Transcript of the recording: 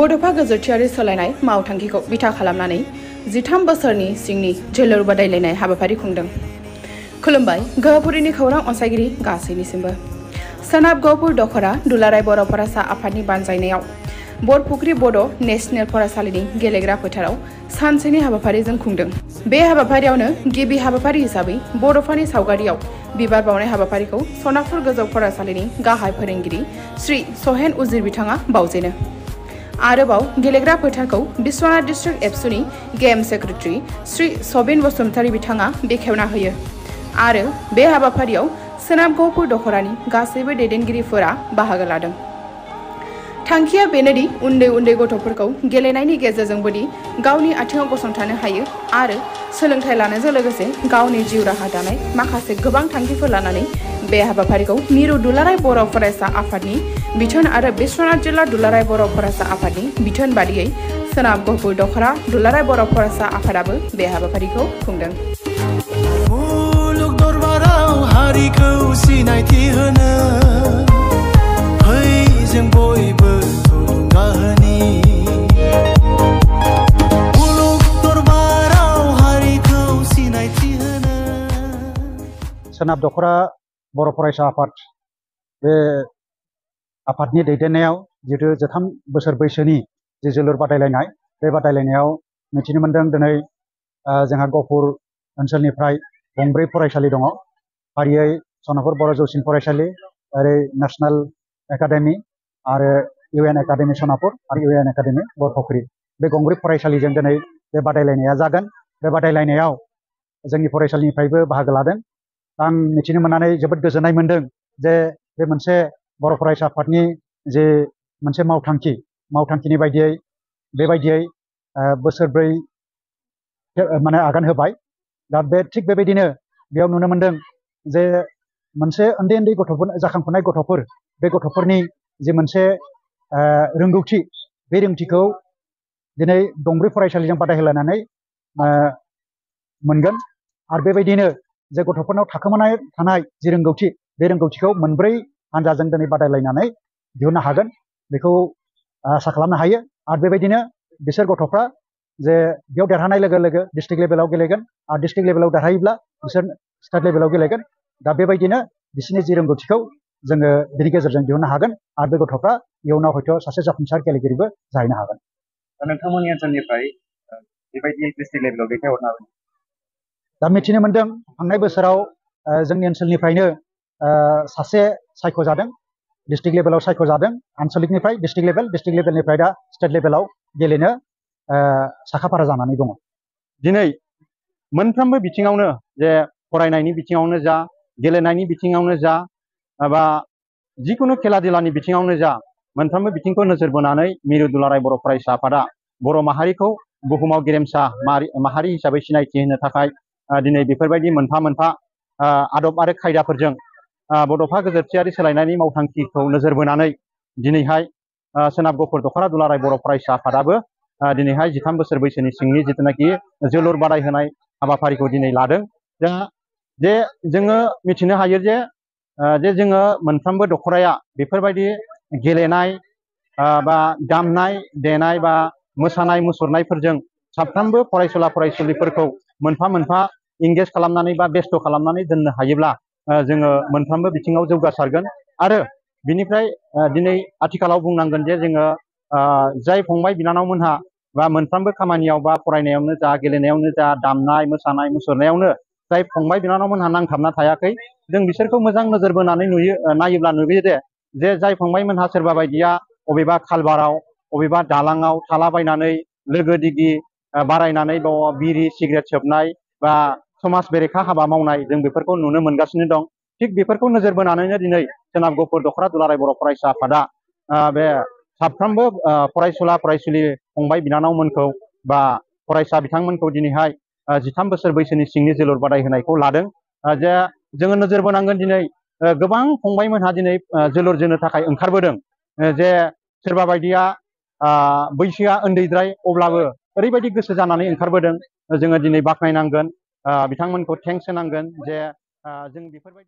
बड'फा गेजेरथियारि सोलायनाय मावथांखिखौ बिथा खालामनानै 13 बोसोरनि सिंनि जोलुर बादायलायनाय हाबाफारि खुंदों। खुलुमबाय गहपुरिनि खौरां अनसायगिरि गासैनिसिमबो। सोनाब गहपुर दखरा दुलाराय बर' फरायसा आफादनि बानजायनायाव बरफुख्रि बड' नेशनेल फरायसालिनि गेलेग्रा फोथाराव सानसेनि हाबाफारिजों खुंदों। बे हाबाफारियावनो गिबि हाबाफारि हिसाबै बड'फानि सावगारियाव बिबार बावनाय हाबाफारिखौ सनापुर गोजौ फरायसालिनि गाहाय फोरोंगिरि श्री सहेन उजिर बिथाङा बावजेनो। आरोबाव गेलेग्रा फोथारखौ बिश्वनाथ डिस्ट्रिक्ट एबसुनि गेम सेक्रेटारि श्री सबिन बसुमतारी बिथाङा बेखेवना होयो। आरो बे हाबाफारियाव सोनाब गहपुर दखरानि गासैबो दैदेनगिरिफोरा बाहागो लादों। थांखिया बेनोदि उन्दै उन्दै गथ'फोरखौ गेलेनायनि गेजेरजोंबोदि गावनि आथिङाव गसंथानो हायो आरो सोलोंथाइ लानायजों लोगोसे गावनि जिउ राहा दानाय माखासे गोबां थांखिफोर लानानै बे हाबाफारिखौ मिरु दुलाराय बर' फरायसा आफादनि बिथोन आरो बिश्वनाथ जिल्ला दुलाराय बर' फरायसा आफादनि बिथोन बादियै सोनाब गहपुर दखरा दुलाराय बर' फरायसा आफादाबो बे हाबाफारिखौ खुंदों। मुलुग दरबाराव हारिखौ सिनायथि होनो फै जों बयबो थुलुंगा होनि। मुलुग दरबाराव हारिखौ सिनायथि होनो। सोनाब दखरा बर' फरायसा आफाद बे आफादनि दैदेननायाव जिहेतु 13 बोसोर बैसोनि जे जोलुर बादायलायनाय बे बादायलायनायाव मिथिनो मोनदों दिनै जोंहा गहपुर ओनसोलनिफ्राय गंब्रै फरायसालि दङ। फारियै सनापुर बर' जौसिन फरायसालि, ओरै नेशनेल एकाडेमि आरो इउएन एकाडेमि सनापुर आरो इउएन एकाडेमि बरफुख्रि, बे गंब्रै फरायसालिजों दिनै बे बादायलायनाया जागोन। बे बादायलायनायाव जोंनि फरायसालिनिफ्रायबो बाहागो लादों। आं मिथिनो मोननानै जोबोद गोजोननाय मोनदों जे बे मोनसे बर' फरायसा आफादनि जे मोनसे मावथांखिनि बायदियै बेबायदियै बोसोरब्रै माने आगान होबाय। दा थिग बेबायदिनो बेयाव नुनो मोनदों जे मोनसे उन्दै उन्दै गथ'फोर जाखांफुनाय गथ'फोर, बे गथ'फोरनि जे मोनसे रोंगौथि, बे रोंगौथिखौ दिनै गंब्रै फरायसालिजों बादायलायनानै मोनगोन। आरो बेबायदिनो जे गथ'फोरनाव थाखोमानाय थानाय जि रोंगौथि, बे रोंगौथिखौ मोनब्रै हानजाजों दिनै बादायलायनानै दिहुननो हागोन, बेखौ आसा खालामनो हायो। आरो बेबायदिनो बिसोर गथ'फ्रा जे बेयाव देरहानाय लोगो लोगो डिस्ट्रिक्ट लेभेलाव गेलेगोन आरो डिस्ट्रिक्ट लेभेलाव देरहायोब्ला बिसोर स्टेट लेभेलाव गेलेगोन। दा बेबायदिनो बिसोरनि जि रोंगौथिखौ जोङो बेनि गेजेरजों दिहुननो हागोन आरो बे गथ'फ्रा इयुनाव हयथ' सासे जाफुंसार गेलेगिरिबो जाहैनो हागोन। दा नोंथांमोननि ओनसोलनिफ्राय बेबायदि डिस्ट्रिक्ट लेभेलाव दैथायहरनो हागोन। दा मिथिनो मोनदों थांनाय बोसोराव जोंनि ओनसोलनिफ्रायनो सासे सायख'जादों, डिस्ट्रिक्ट लेभेलाव सायख'जादों। आनसलिकनिफ्राय डिस्ट्रिक्ट लेभेलनिफ्राय दा स्टेट लेभेलाव गेलेनो साखाफारा जानानै दङ। दिनै मोनफ्रोमबो बिथिङावनो, जे फरायनायनि बिथिङावनो जा, गेलेनायनि बिथिङावनो जा, बा जिखुनु खेला दुलानि बिथिङावनो जा, मोनफ्रोमबो बिथिंखौ नोजोर बोनानै मिरु दुलाराय बर' फरायसा आफादा बर' माहारिखौ बुहुमाव गेरेमसा माहारि हिसाबै सिनायथि होनो थाखाय दिनै बेफोरबायदि मोनफा मोनफा आदब आरो खायदाफोरजों बड'फा गेजेरथियारि सोलायनायनि मावथांखिखौ नोजोर बोनानै दिनैहाय सोनाब गहपुर दखरा दुलाराय बर' फरायसा आफादाबो दिनैहाय 13 बोसोर बैसोनि सिंनि जिथुनाखि जोलुर बादायहोनाय हाबाफारिखौ दिनै लादों। जे जोङो मिथिनो हायो जे जोङो मोनफ्रोमबो दखराया बेफोरबायदि गेलेनाय बा दामनाय देनाय बा मोसानाय मुसुरनायफोरजों साफ्रोमबो फरायसुला फरायसुलिफोरखौ मोनफा मोनफा इंगेज खालामनानै बा बेस्थ' खालामनानै दोननो हायोब्ला जोङो मोनफ्रोमबो बिथिङाव जौगासारगोन। आरो बिनिफ्राय दिनै आथिखालाव बुंनांगोन जे जोङो जाय फंबाय बिनानावमोनहा बा मोनफ्रोमबो खामानियाव बा फरायनायावनो जा, गेलेनायावनो जा, दामनाय मोसानाय मुसुरनायावनो जाय फंबाय बिनानावमोनहा नांथाबना थायाखै, जों बिसोरखौ मोजां नोजोर बोनानै नायोब्ला नुयो जे जाय फंबायमोनहा सोरबा बायदिया अबेबा खालबाराव, अबेबा दालाङाव थालाबायनानै लोगो दिगि बारायनानै बाव बिरि सिगारेट सोबनाय बा समाज बेरेखा हाबा मावनाय, जों बेफोरखौ नुनो मोनगासिनो दं। थिग बेफोरखौ नोजोर बोनानैनो दिनै सोनाब गहपुर दखरा दुलाराय बर' फरायसा आफादा बे साफ्रोमबो फरायसुला फरायसुलि फंबाय बिनानावमोनखौ बा फरायसा बिथांमोनखौ दिनैहाय 13 बोसोर बैसोनि सिंनि जोलुर बादायहोनायखौ लादों। जे जोङो नोजोर बोनांगोन दिनै गोबां फंबायमोनहा दिनै जोलुर जोनो थाखाय ओंखारबोदों। जे सोरबा बायदिया बैसोआ उन्दैद्राय अब्लाबो ओरैबायदि गोसो जानानै ओंखारबोदों, जोङो दिनै बाख्नायनांगोन, बिथांमोनखौ थेंक्स होनांगोन जे जों बेफोरबायदि